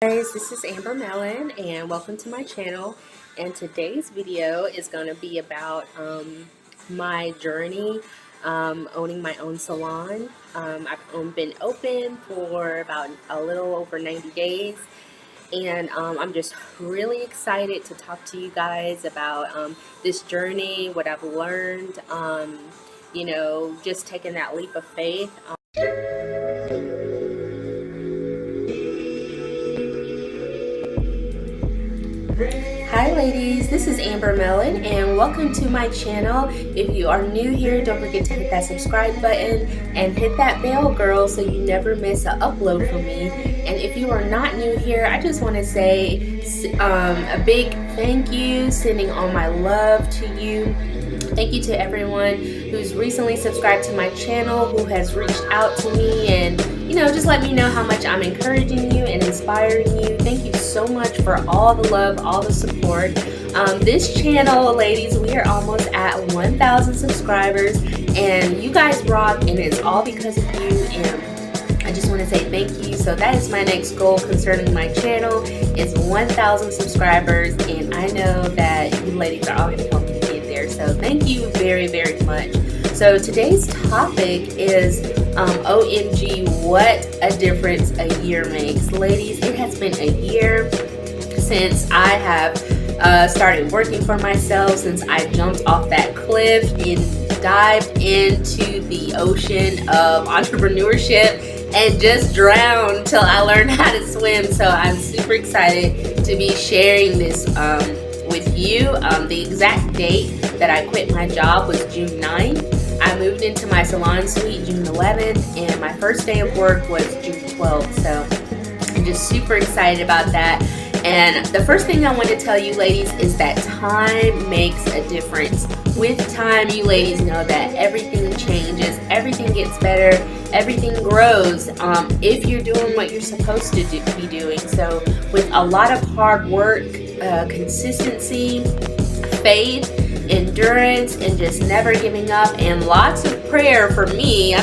Guys, this is Mellon and welcome to my channel. And today's video is going to be about my journey owning my own salon. I've been open for about a little over 90 days, and I'm just really excited to talk to you guys about this journey, what I've learned, just taking that leap of faith. Hi ladies, this is Mellon and welcome to my channel. If you are new here, don't forget to hit that subscribe button and hit that bell, girl, so you never miss an upload from me. And if you are not new here, I just want to say a big thank you, sending all my love to you. Thank you to everyone who's recently subscribed to my channel, who has reached out to me and just let me know how much I'm encouraging you and inspiring you. Thank you so much for all the love, all the support. This channel, ladies, we are almost at 1,000 subscribers, and you guys rock, and it's all because of you, and I just want to say thank you. So that is my next goal concerning my channel, is 1,000 subscribers, and I know that you ladies are all going to help me get there. So thank you very, very much. So today's topic is OMG, what a difference a year makes. Ladies, it has been a year since I have started working for myself, since I jumped off that cliff and dived into the ocean of entrepreneurship and just drowned till I learned how to swim. So I'm super excited to be sharing this with you. The exact date that I quit my job was June 9th. I moved into my salon suite June 11th, and my first day of work was June 12th. So I'm just super excited about that. And the first thing I want to tell you, ladies, is that time makes a difference. With time, you ladies know that everything changes, everything gets better, everything grows if you're doing what you're supposed to be doing. So with a lot of hard work, consistency, faith, endurance, and just never giving up, and lots of prayer for me,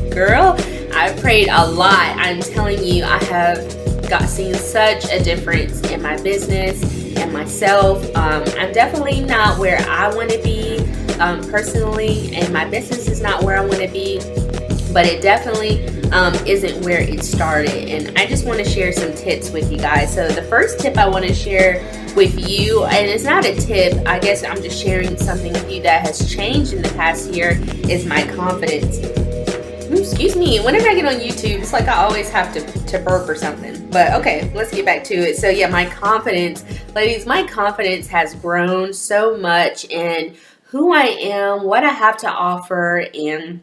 girl, I prayed a lot. I'm telling you, I have seen such a difference in my business and myself. I'm definitely not where I want to be personally, and my business is not where I want to be, but it definitely isn't where it started. And I just want to share some tips with you guys. So the first tip I want to share with you, and it's not a tip, I guess I'm just sharing something with you that has changed in the past year, is my confidence. Ooh, excuse me, whenever I get on YouTube, it's like I always have to burp or something. But okay, let's get back to it. So yeah, my confidence, ladies, my confidence has grown so much in who I am, what I have to offer, and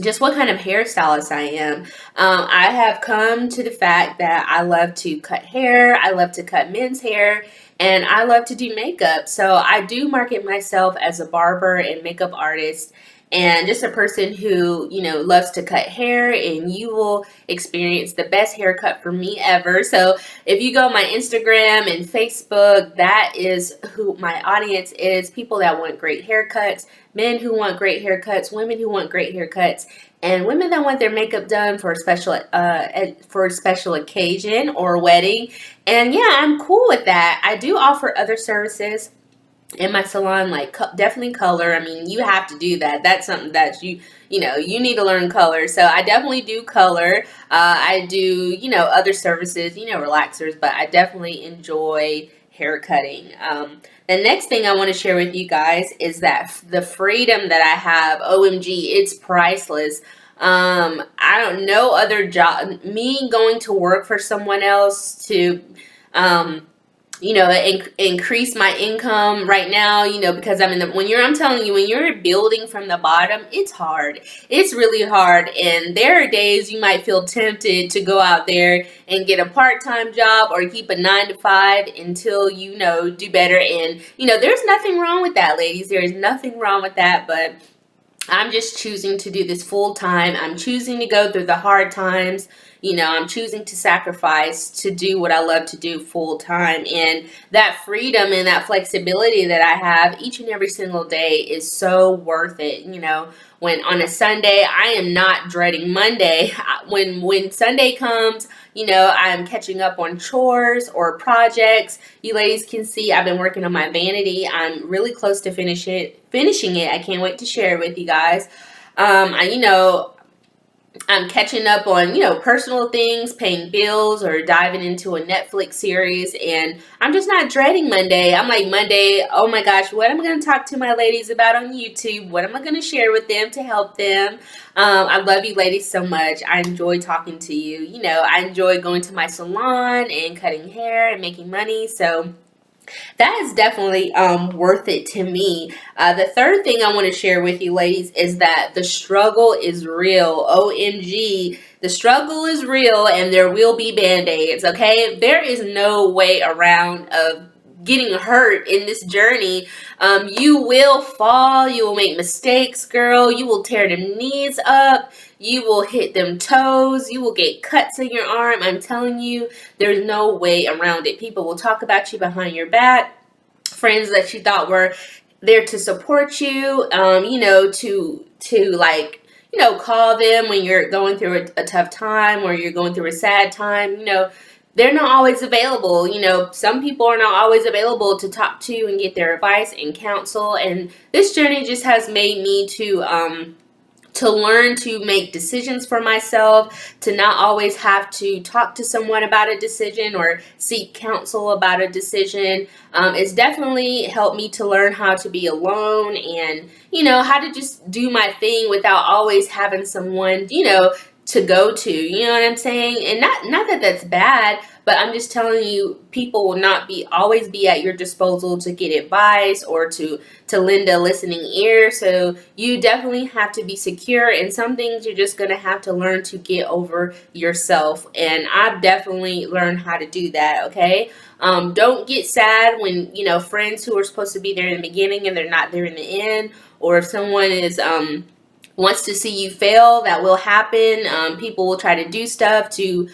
just what kind of hairstylist I am. I have come to the fact that I love to cut hair, I love to cut men's hair, and I love to do makeup. So I do market myself as a barber and makeup artist, and just a person who, loves to cut hair, and you will experience the best haircut from me ever. So if you go on my Instagram and Facebook, that is who my audience is. People that want great haircuts, men who want great haircuts, women who want great haircuts, and women that want their makeup done for a special occasion or wedding. And yeah, I'm cool with that. I do offer other services in my salon, like definitely color. I mean, you have to do that. That's something that you need to learn color. So I definitely do color. I do, other services, relaxers, but I definitely enjoy hair cutting. The next thing I want to share with you guys is that the freedom that I have, OMG, it's priceless. I don't know other job, me going to work for someone else to, increase my income right now, because I'm telling you, when you're building from the bottom, it's hard. It's really hard. And there are days you might feel tempted to go out there and get a part-time job or keep a 9-to-5 until do better. And, there's nothing wrong with that, ladies. There is nothing wrong with that, but I'm just choosing to do this full time. I'm choosing to go through the hard times, I'm choosing to sacrifice to do what I love to do full time. And that freedom and that flexibility that I have each and every single day is so worth it. When on a Sunday, I am not dreading Monday. When Sunday comes, I'm catching up on chores or projects. You ladies can see I've been working on my vanity. I'm really close to finishing it. I can't wait to share it with you guys. I'm catching up on, personal things, paying bills, or diving into a Netflix series. And I'm just not dreading Monday. I'm like, Monday, oh my gosh, what am I going to talk to my ladies about on YouTube? What am I going to share with them to help them? I love you ladies so much. I enjoy talking to you. I enjoy going to my salon and cutting hair and making money. So that is definitely worth it to me. The third thing I want to share with you, ladies, is that the struggle is real. OMG. The struggle is real, and there will be band-aids, okay? There is no way around of getting hurt in this journey. You will fall. You will make mistakes, girl. You will tear them knees up. You will hit them toes. You will get cuts in your arm. I'm telling you, there's no way around it. People will talk about you behind your back. Friends that you thought were there to support you, call them when you're going through a tough time or you're going through a sad time, they're not always available. Some people are not always available to talk to and get their advice and counsel. And this journey just has made me to learn to make decisions for myself, to not always have to talk to someone about a decision or seek counsel about a decision. It's definitely helped me to learn how to be alone and, how to just do my thing without always having someone, to go to, you know what I'm saying? And not that that's bad, but I'm just telling you, people will not always be at your disposal to get advice or to lend a listening ear. So you definitely have to be secure, and some things you're just going to have to learn to get over yourself. And I've definitely learned how to do that, okay? Don't get sad when, friends who are supposed to be there in the beginning and they're not there in the end, or if someone is, wants to see you fail. That will happen. People will try to do stuff to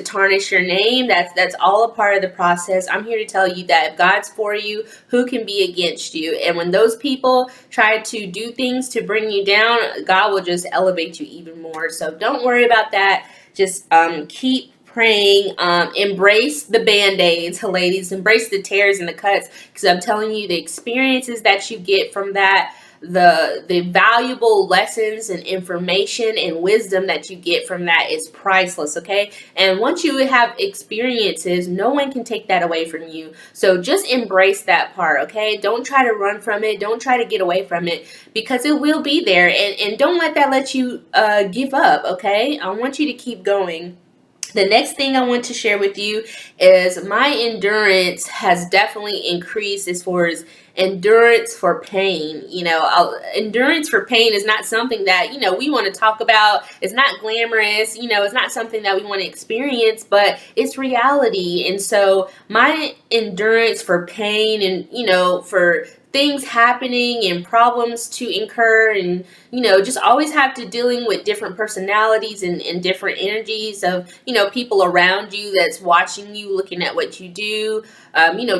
tarnish your name. That's all a part of the process. I'm here to tell you that if God's for you, who can be against you? And when those people try to do things to bring you down, God will just elevate you even more. So don't worry about that. Just keep praying. Embrace the band-aids, ladies. Embrace the tears and the cuts, because I'm telling you, the experiences that you get from that, the valuable lessons and information and wisdom that you get from that is priceless, okay? And once you have experiences, no one can take that away from you. So just embrace that part, okay? Don't try to run from it. Don't try to get away from it, because it will be there. And don't let that let you give up, okay? I want you to keep going. The next thing I want to share with you is my endurance has definitely increased as far as endurance for pain. Endurance for pain is not something that, we want to talk about. It's not glamorous. It's not something that we want to experience, but it's reality. And so my endurance for pain and, for things happening and problems to incur and, just always have to dealing with different personalities and different energies of, people around you that's watching you, looking at what you do,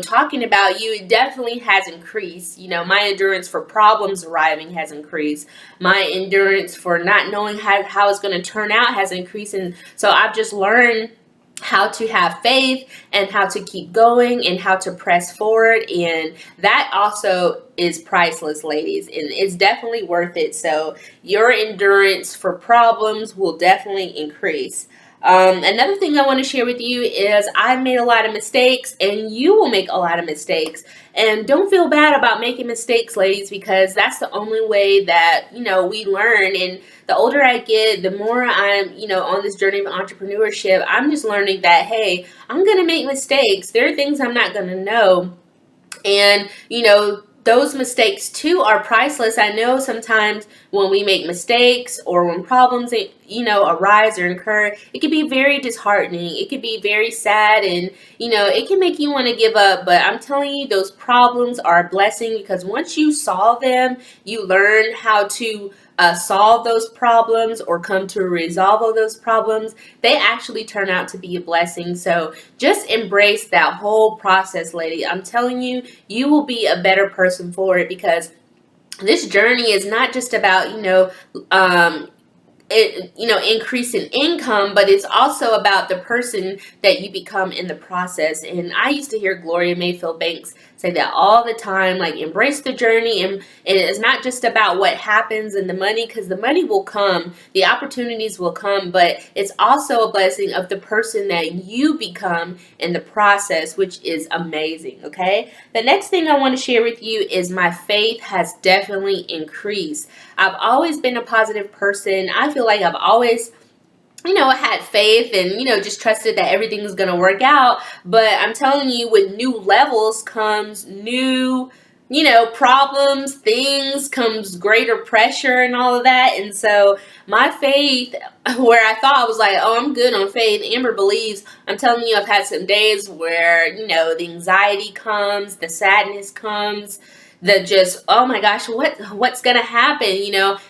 talking about you. It definitely has increased. My endurance for problems arriving has increased. My endurance for not knowing how it's going to turn out has increased. And so I've just learned how to have faith and how to keep going and how to press forward. And that also is priceless, ladies, and it's definitely worth it. So your endurance for problems will definitely increase. Another thing I want to share with you is I've made a lot of mistakes, and you will make a lot of mistakes. And don't feel bad about making mistakes, ladies, because that's the only way that, we learn. And the older I get, the more I'm, on this journey of entrepreneurship, I'm just learning that, hey, I'm going to make mistakes. There are things I'm not going to know. And, those mistakes too are priceless. I know sometimes when we make mistakes or when problems, arise or incur, it can be very disheartening. It could be very sad, and it can make you want to give up. But I'm telling you, those problems are a blessing, because once you solve them, you learn how to solve those problems or come to resolve all those problems. They actually turn out to be a blessing. So just embrace that whole process, lady. I'm telling you, you will be a better person for it, because this journey is not just about increase in income, but it's also about the person that you become in the process. And I used to hear Gloria Mayfield Banks say that all the time, like, embrace the journey, and it's not just about what happens and the money, because the money will come, the opportunities will come, but it's also a blessing of the person that you become in the process, which is amazing. Okay, the next thing I want to share with you is my faith has definitely increased. I've always been a positive person. I feel like I've always had faith and, just trusted that everything was going to work out. But I'm telling you, with new levels comes new, problems, things, comes greater pressure and all of that. And so my faith, where I thought I was like, oh, I'm good on faith, Amber believes. I'm telling you, I've had some days where, the anxiety comes, the sadness comes, the just, oh my gosh, what's gonna happen,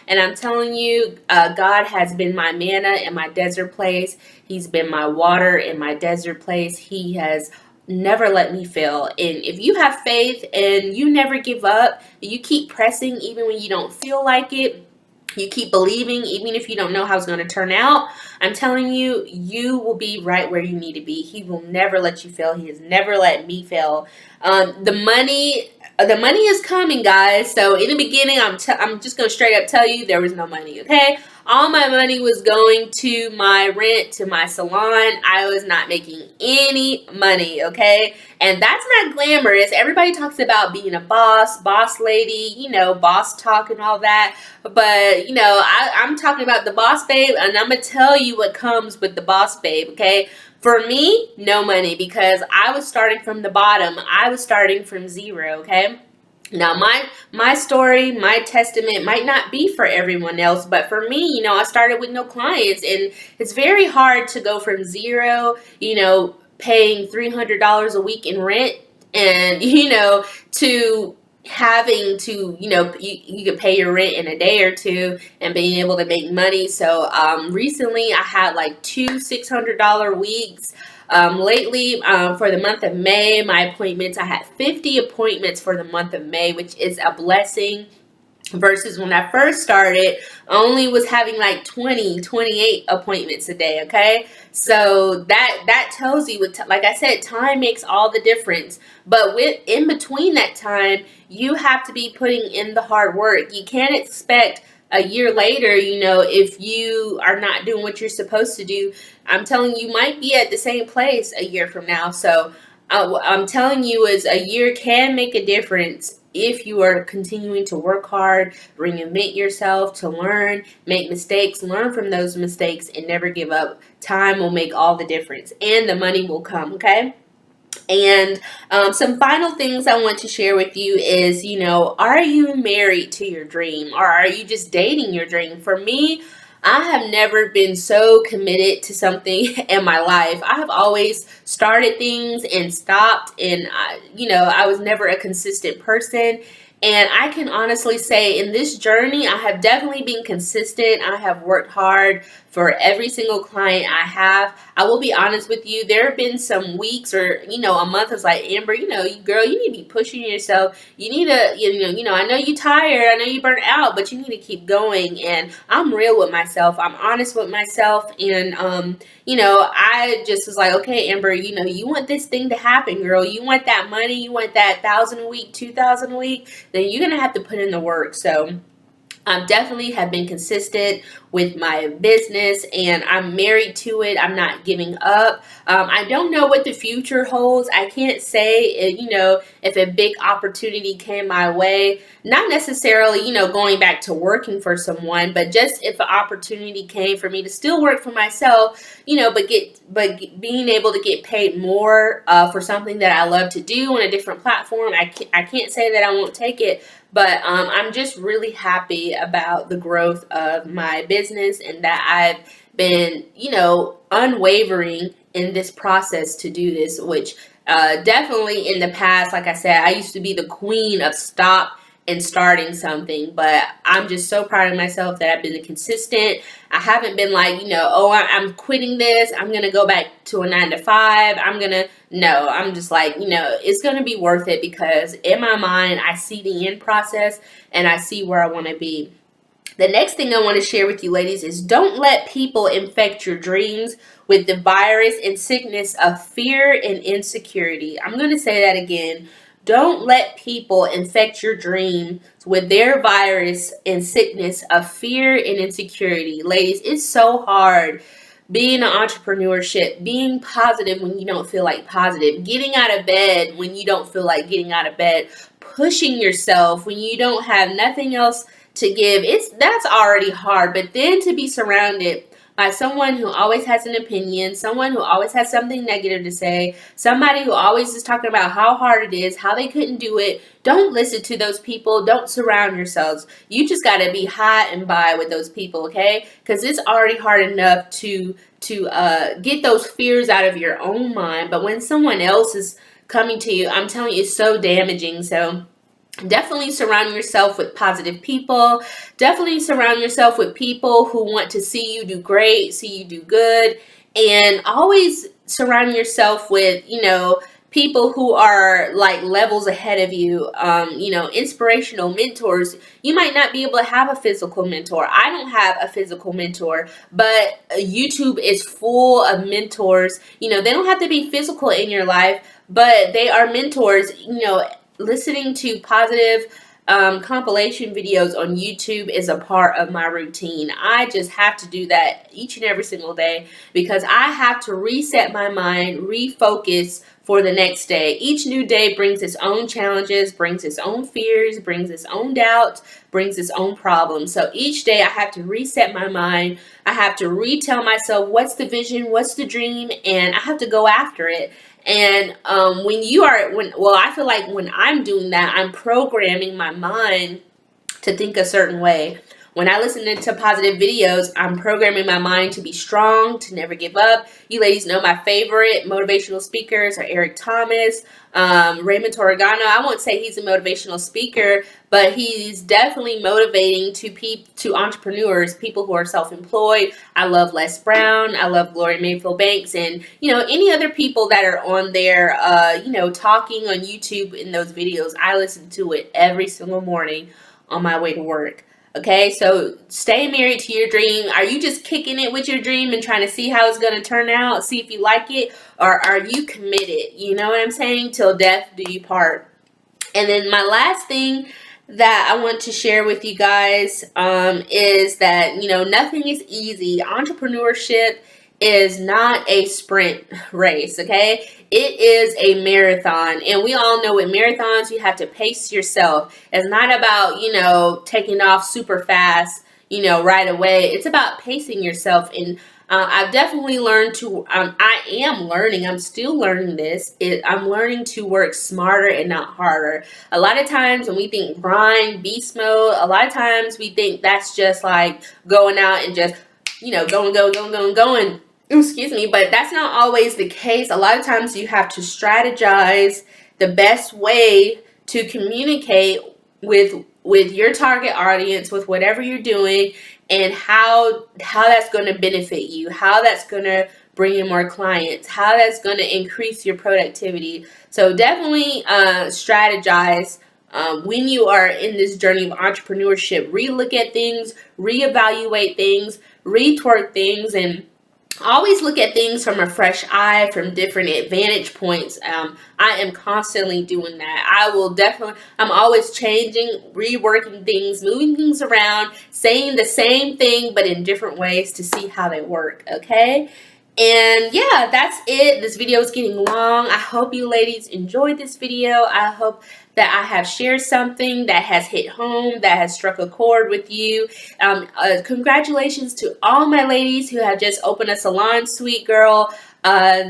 and I'm telling you, God has been my manna in my desert place. He's been my water in my desert place. He has never let me fail. And if you have faith and you never give up, you keep pressing even when you don't feel like it, you keep believing even if you don't know how it's going to turn out, I'm telling you, you will be right where you need to be. He will never let you fail. He has never let me fail. The money is coming, guys. So in the beginning, I'm just going to straight up tell you, there was no money, okay? All my money was going to my rent, to my salon. I was not making any money, okay? And that's not glamorous. Everybody talks about being a boss lady, boss talk and all that. But, I'm talking about the boss babe, and I'm going to tell you what comes with the boss babe, okay? For me, no money, because I was starting from the bottom. I was starting from zero, okay? Now, my story, my testament might not be for everyone else, but for me, I started with no clients, and it's very hard to go from zero, paying $300 a week in rent, and, to having to, you can pay your rent in a day or two and being able to make money. So recently I had like 2 $600 weeks. Lately, for the month of May, my appointments, I had 50 appointments for the month of May, which is a blessing. Versus when I first started, I only was having like 28 appointments a day, okay? So that tells you, like I said, time makes all the difference. But in between that time, you have to be putting in the hard work. You can't expect a year later, if you are not doing what you're supposed to do. I'm telling you, you might be at the same place a year from now. So I'm telling you, is a year can make a difference if you are continuing to work hard, reinvent yourself, to learn, make mistakes, learn from those mistakes, and never give up. Time will make all the difference, and the money will come, okay? And some final things I want to share with you is, are you married to your dream, or are you just dating your dream? For me, I have never been so committed to something in my life. I have always started things and stopped, and I was never a consistent person. And I can honestly say, in this journey, I have definitely been consistent. I have worked hard for every single client I have. I will be honest with you, there have been some weeks or, a month. I was like, Amber, girl, you need to be pushing yourself. You need to, I know you're tired. I know you burnt out, but you need to keep going. And I'm real with myself. I'm honest with myself. And, I just was like, okay, Amber, you want this thing to happen, girl. You want that money. You want that 1,000 a week, 2,000 a week. Then you're going to have to put in the work. So I definitely have been consistent with my business, and I'm married to it. I'm not giving up. I don't know what the future holds. I can't say, if a big opportunity came my way, not necessarily, going back to working for someone, but just if an opportunity came for me to still work for myself, but being able to get paid more for something that I love to do on a different platform, I can't say that I won't take it. But I'm just really happy about the growth of my business and that I've been, unwavering in this process to do this, which definitely in the past, like I said, I used to be the queen of stop and starting something, but I'm just so proud of myself that I've been consistent. I haven't been like, oh, I'm quitting this. I'm going to go back to a 9 to 5. No, I'm just like, it's going to be worth it because in my mind, I see the end process and I see where I want to be. The next thing I want to share with you ladies is don't let people infect your dreams with the virus and sickness of fear and insecurity. I'm going to say that again. Don't let people infect your dreams with their virus and sickness of fear and insecurity. Ladies, it's so hard being an entrepreneurship, being positive when you don't feel like positive, getting out of bed when you don't feel like getting out of bed, pushing yourself when you don't have nothing else to give. That's already hard, but then to be surrounded by someone who always has an opinion, someone who always has something negative to say, somebody who always is talking about how hard it is, how they couldn't do it. Don't listen to those people. Don't surround yourselves. You just got to be high and by with those people, okay? Because it's already hard enough to get those fears out of your own mind. But when someone else is coming to you, I'm telling you, it's so damaging. So definitely surround yourself with positive people. Definitely surround yourself with people who want to see you do great, see you do good. And always surround yourself with, people who are like levels ahead of you, inspirational mentors. You might not be able to have a physical mentor. I don't have a physical mentor, but YouTube is full of mentors. They don't have to be physical in your life, but they are mentors. Listening to positive compilation videos on YouTube is a part of my routine. I just have to do that each and every single day because I have to reset my mind, refocus for the next day. Each new day brings its own challenges, brings its own fears, brings its own doubts, brings its own problems. So each day I have to reset my mind. I have to retell myself what's the vision, what's the dream, and I have to go after it. And I feel like when I'm doing that, I'm programming my mind to think a certain way. When I listen to positive videos, I'm programming my mind to be strong, to never give up. You ladies know my favorite motivational speakers are Eric Thomas, Raymond Torregano. I won't say he's a motivational speaker, but he's definitely motivating to entrepreneurs, people who are self-employed. I love Les Brown. I love Gloria Mayfield Banks, and any other people that are on there, talking on YouTube in those videos. I listen to it every single morning on my way to work. Okay, so stay married to your dream. Are you just kicking it with your dream and trying to see how it's going to turn out, see if you like it, or are you committed? You know what I'm saying? Till death do you part. And then my last thing that I want to share with you guys is that, nothing is easy. Entrepreneurship is not a sprint race, okay? It is a marathon. And we all know with marathons, you have to pace yourself. It's not about, taking off super fast, right away. It's about pacing yourself. And I've definitely learned I'm still learning this. I'm learning to work smarter and not harder. A lot of times when we think grind, beast mode, a lot of times we think that's just like going out and just, going. Excuse me, but that's not always the case. A lot of times you have to strategize the best way to communicate with your target audience, with whatever you're doing, and how that's going to benefit you, how that's going to bring in more clients, how that's going to increase your productivity. So definitely strategize when you are in this journey of entrepreneurship. Relook at things, reevaluate things, retwerk things, and always look at things from a fresh eye, from different vantage points. I am constantly doing that. I'm always changing, reworking things, moving things around, saying the same thing, but in different ways to see how they work, okay? And yeah, that's it. This video is getting long. I hope you ladies enjoyed this video. I hope that I have shared something that has hit home, that has struck a chord with you. Congratulations to all my ladies who have just opened a salon suite, girl.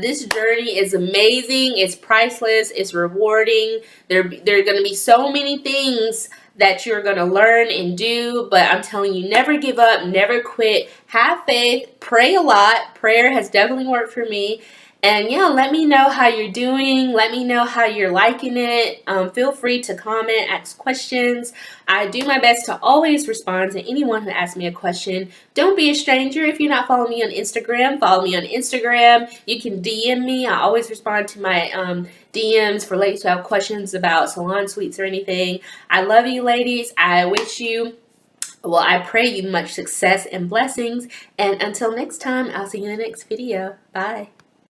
This journey is amazing. It's priceless. It's rewarding. There are going to be so many things that you're going to learn and do, but I'm telling you, never give up, never quit, have faith, pray a lot. Prayer has definitely worked for me. And yeah, let me know how you're doing. Let me know how you're liking it. Feel free to comment, ask questions. I do my best to always respond to anyone who asks me a question. Don't be a stranger. If you're not following me on Instagram, follow me on Instagram. You can DM me. I always respond to my DMs for ladies who have questions about salon suites or anything. I love you, ladies. I pray you much success and blessings. And until next time, I'll see you in the next video. Bye.